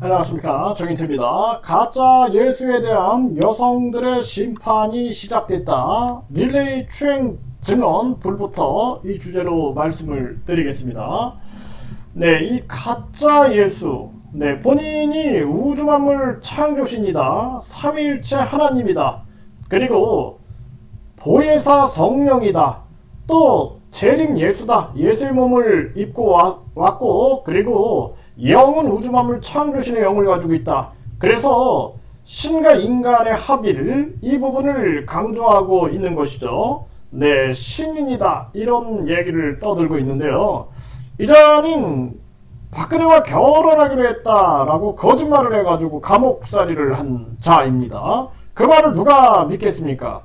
안녕하십니까, 정인태입니다. 가짜 예수에 대한 여성들의 심판이 시작됐다. 릴레이 추행 증언 불부터 이 주제로 말씀을 드리겠습니다. 네, 이 가짜 예수, 본인이 우주 만물 창조신이다. 삼위일체 하나님이다. 그리고 보혜사 성령이다. 또 재림 예수다. 예수의 몸을 입고 왔고, 그리고 영은 우주 만물 창조신의 영을 가지고 있다. 그래서 신과 인간의 합의를, 이 부분을 강조하고 있는 것이죠. 네, 신인이다, 이런 얘기를 떠들고 있는데요. 이 자는 박근혜와 결혼하기로 했다라고 거짓말을 해가지고 감옥살이를 한 자입니다. 그 말을 누가 믿겠습니까?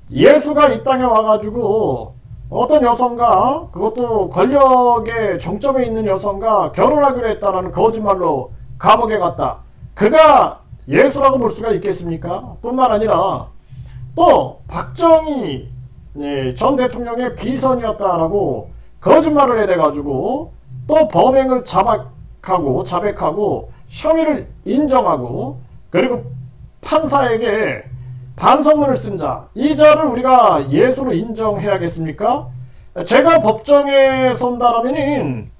예수가 이 땅에 와가지고 어떤 여성과, 그것도 권력의 정점에 있는 여성과 결혼하기로 했다라는 거짓말로 감옥에 갔다. 그가 예수라고 볼 수가 있겠습니까? 뿐만 아니라 또 박정희 전 대통령의 비선이었다라고 거짓말을 해대가지고 또 범행을 자백하고 혐의를 인정하고, 그리고 판사에게 반성문을 쓴 자, 이 자를 우리가 예수로 인정해야겠습니까? 제가 법정에 선다라면은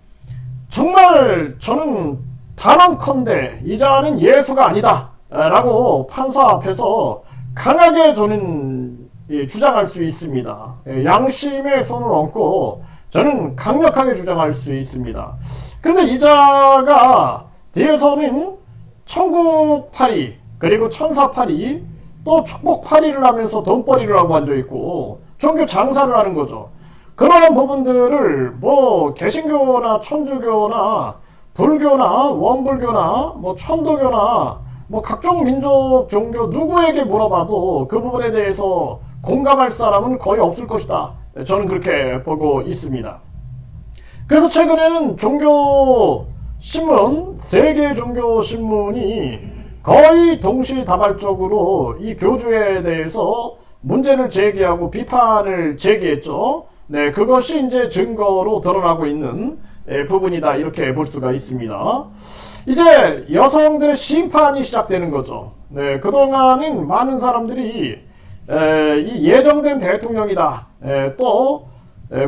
정말 저는 단언컨대 이 자는 예수가 아니다 라고 판사 앞에서 강하게 저는 주장할 수 있습니다. 양심의 손을 얹고 저는 강력하게 주장할 수 있습니다. 그런데 이 자가 뒤에서는 천국파리, 그리고 천사파리, 또 축복파리를 하면서 돈벌이를 하고 앉아있고 종교 장사를 하는 거죠. 그런 부분들을 뭐 개신교나 천주교나 불교나 원불교나 뭐 천도교나 뭐 각종 민족 종교 누구에게 물어봐도 그 부분에 대해서 공감할 사람은 거의 없을 것이다. 저는 그렇게 보고 있습니다. 그래서 최근에는 종교신문, 세계 종교신문이 거의 동시다발적으로 이 교주에 대해서 문제를 제기하고 비판을 제기했죠. 네, 그것이 이제 증거로 드러나고 있는 부분이다, 이렇게 볼 수가 있습니다. 이제 여성들의 심판이 시작되는 거죠. 네, 그동안은 많은 사람들이 이 예정된 대통령이다, 또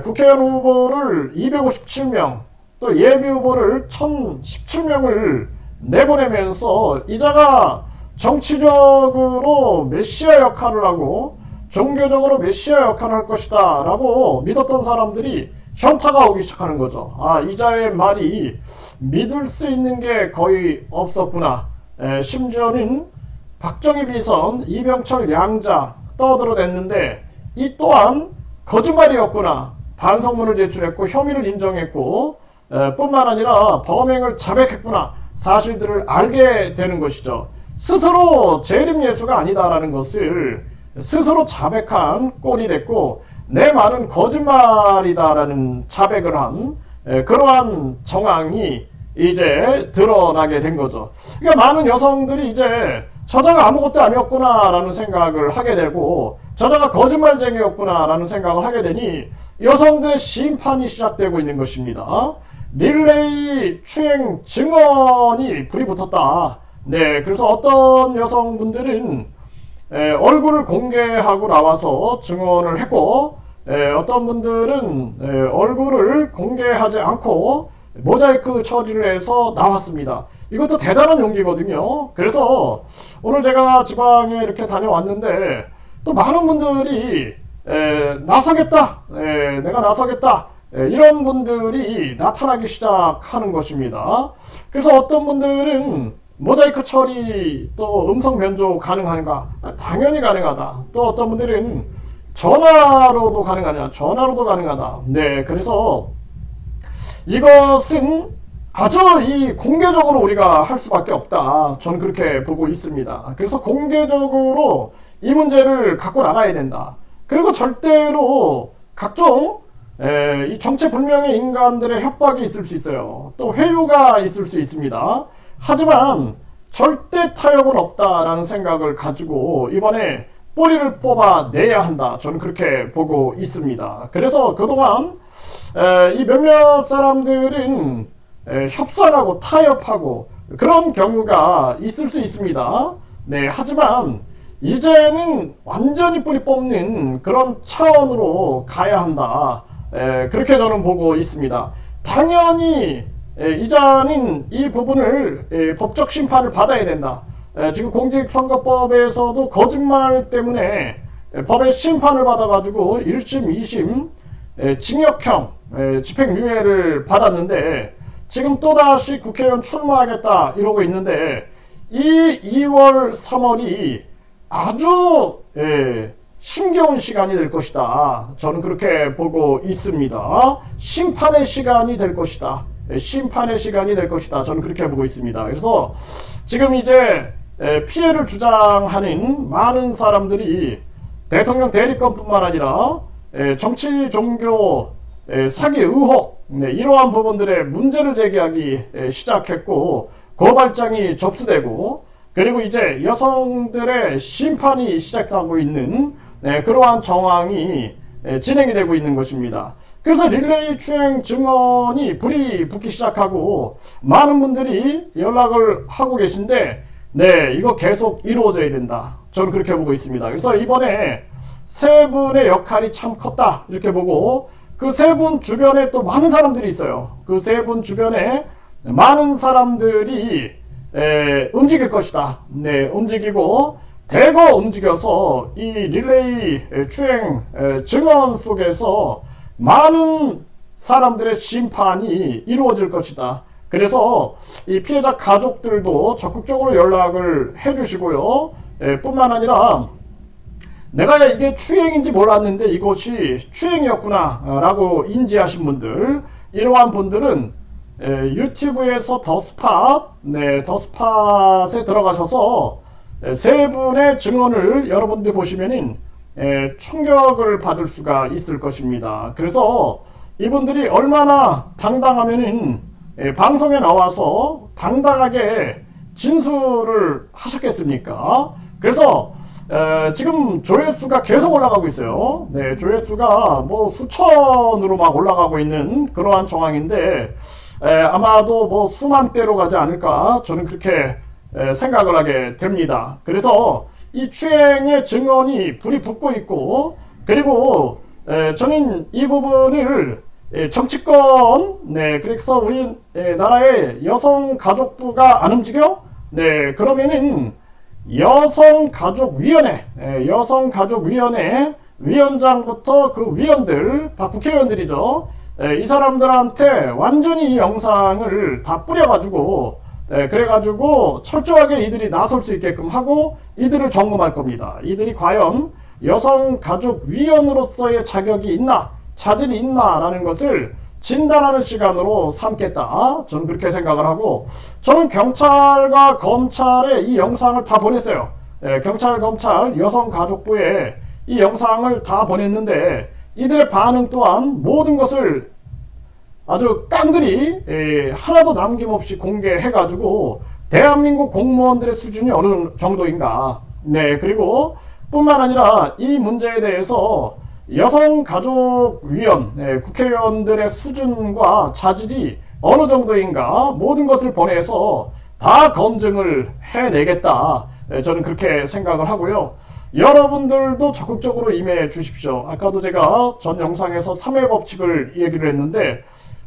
국회의원 후보를 257명, 또 예비 후보를 1017명을 내보내면서 이자가 정치적으로 메시아 역할을 하고 종교적으로 메시아 역할을 할 것이다 라고 믿었던 사람들이 현타가 오기 시작하는 거죠. 아, 이자의 말이 믿을 수 있는 게 거의 없었구나. 심지어는 박정희 비선, 이병철 양자 떠들어댔는데 이 또한 거짓말이었구나. 반성문을 제출했고 혐의를 인정했고 뿐만 아니라 범행을 자백했구나. 사실들을 알게 되는 것이죠. 스스로 재림 예수가 아니다라는 것을 스스로 자백한 꼴이 됐고, 내 말은 거짓말이다라는 자백을 한 그러한 정황이 이제 드러나게 된 거죠. 그러니까 많은 여성들이 이제 저자가 아무것도 아니었구나 라는 생각을 하게 되고, 저자가 거짓말쟁이였구나 라는 생각을 하게 되니 여성들의 심판이 시작되고 있는 것입니다. 릴레이 추행 증언이 불이 붙었다. 네, 그래서 어떤 여성분들은 얼굴을 공개하고 나와서 증언을 했고, 어떤 분들은 얼굴을 공개하지 않고 모자이크 처리를 해서 나왔습니다. 이것도 대단한 용기거든요. 그래서 오늘 제가 지방에 이렇게 다녀왔는데 또 많은 분들이 나서겠다, 내가 나서겠다, 이런 분들이 나타나기 시작하는 것입니다. 그래서 어떤 분들은 모자이크 처리, 또 음성 변조 가능한가? 당연히 가능하다. 또 어떤 분들은 전화로도 가능하냐? 전화로도 가능하다. 네, 그래서 이것은 아주 공개적으로 우리가 할 수밖에 없다. 저는 그렇게 보고 있습니다. 그래서 공개적으로 이 문제를 갖고 나가야 된다. 그리고 절대로 각종 이 정체불명의 인간들의 협박이 있을 수 있어요. 또 회유가 있을 수 있습니다. 하지만 절대 타협은 없다라는 생각을 가지고 이번에 뿌리를 뽑아내야 한다. 저는 그렇게 보고 있습니다. 그래서 그동안 이 몇몇 사람들은 협상하고 타협하고 그런 경우가 있을 수 있습니다. 네, 하지만 이제는 완전히 뿌리 뽑는 그런 차원으로 가야 한다. 그렇게 저는 보고 있습니다. 당연히 이자는 이 부분을 법적 심판을 받아야 된다. 지금 공직선거법에서도 거짓말 때문에 법의 심판을 받아가지고 1심, 2심 징역형 집행유예를 받았는데 지금 또다시 국회의원 출마하겠다 이러고 있는데 이 2월, 3월이 아주 힘겨운 시간이 될 것이다. 저는 그렇게 보고 있습니다. 심판의 시간이 될 것이다. 심판의 시간이 될 것이다. 저는 그렇게 보고 있습니다. 그래서 지금 이제 피해를 주장하는 많은 사람들이 대통령 대리건뿐만 아니라 정치, 종교, 사기 의혹 이러한 부분들의 문제를 제기하기 시작했고 고발장이 접수되고 그리고 이제 여성들의 심판이 시작하고 있는 그러한 정황이 진행이 되고 있는 것입니다. 그래서 릴레이 추행 증언이 불이 붙기 시작하고 많은 분들이 연락을 하고 계신데 이거 계속 이루어져야 된다. 저는 그렇게 보고 있습니다. 그래서 이번에 세 분의 역할이 참 컸다 이렇게 보고 그 세 분 주변에 또 많은 사람들이 있어요. 그 세 분 주변에 많은 사람들이 움직일 것이다. 움직이고 대거 움직여서 이 릴레이 추행 증언 속에서 많은 사람들의 심판이 이루어질 것이다. 그래서 이 피해자 가족들도 적극적으로 연락을 해주시고요. 뿐만 아니라 내가 이게 추행인지 몰랐는데 이것이 추행이었구나 라고 인지하신 분들 이러한 분들은 유튜브에서 더스팟 더스팟에 들어가셔서 세 분의 증언을 여러분들이 보시면은 충격을 받을 수가 있을 것입니다. 그래서 이분들이 얼마나 당당하면은 방송에 나와서 당당하게 진술을 하셨겠습니까? 그래서 지금 조회수가 계속 올라가고 있어요. 조회수가 뭐 수천으로 막 올라가고 있는 그러한 정황인데 아마도 뭐 수만대로 가지 않을까 저는 그렇게 생각을 하게 됩니다. 그래서 이 추행의 증언이 불이 붙고 있고 그리고 저는 이 부분을 정치권 그래서 우리 나라의 여성가족부가 안 움직여? 그러면은 여성가족위원회 위원장부터 그 위원들 다 국회의원들이죠. 이 사람들한테 완전히 이 영상을 다 뿌려가지고 그래가지고 철저하게 이들이 나설 수 있게끔 하고 이들을 점검할 겁니다. 이들이 과연 여성가족위원으로서의 자격이 있나 자질이 있나 라는 것을 진단하는 시간으로 삼겠다. 저는 그렇게 생각을 하고 저는 경찰과 검찰에 이 영상을 다 보냈어요. 경찰, 검찰, 여성가족부에 이 영상을 다 보냈는데 이들의 반응 또한 모든 것을 아주 깡그리 하나도 남김없이 공개해가지고 대한민국 공무원들의 수준이 어느 정도인가 그리고 뿐만 아니라 이 문제에 대해서 여성가족위원 국회의원들의 수준과 자질이 어느 정도인가 모든 것을 보내서 다 검증을 해내겠다. 저는 그렇게 생각을 하고요. 여러분들도 적극적으로 임해 주십시오. 아까도 제가 전 영상에서 3회 법칙을 얘기를 했는데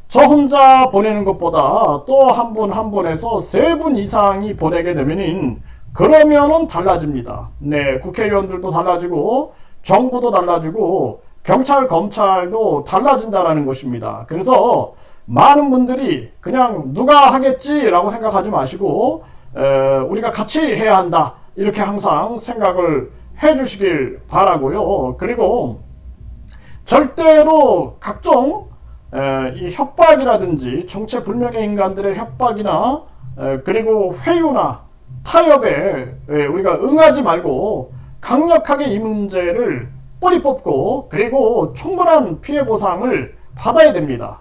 저 혼자 보내는 것보다 또 한 분 한 분에서 3분 이상이 보내게 되면은 그러면은 달라집니다. 국회의원들도 달라지고 정부도 달라지고 경찰, 검찰도 달라진다라는 것입니다. 그래서 많은 분들이 그냥 누가 하겠지라고 생각하지 마시고 우리가 같이 해야 한다. 이렇게 항상 생각을 해주시길 바라고요. 그리고 절대로 각종 이 협박이라든지 정체불명의 인간들의 협박이나 그리고 회유나 타협에 우리가 응하지 말고 강력하게 이 문제를 뿌리 뽑고 그리고 충분한 피해 보상을 받아야 됩니다.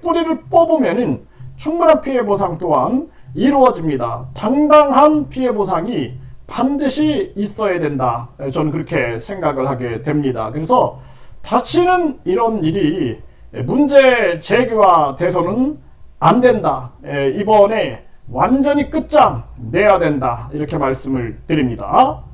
뿌리를 뽑으면은 충분한 피해 보상 또한 이루어집니다. 당당한 피해 보상이 반드시 있어야 된다. 저는 그렇게 생각을 하게 됩니다. 그래서 다시는 이런 일이 문제 제기화 돼서는 안 된다. 이번에 완전히 끝장 내야 된다. 이렇게 말씀을 드립니다.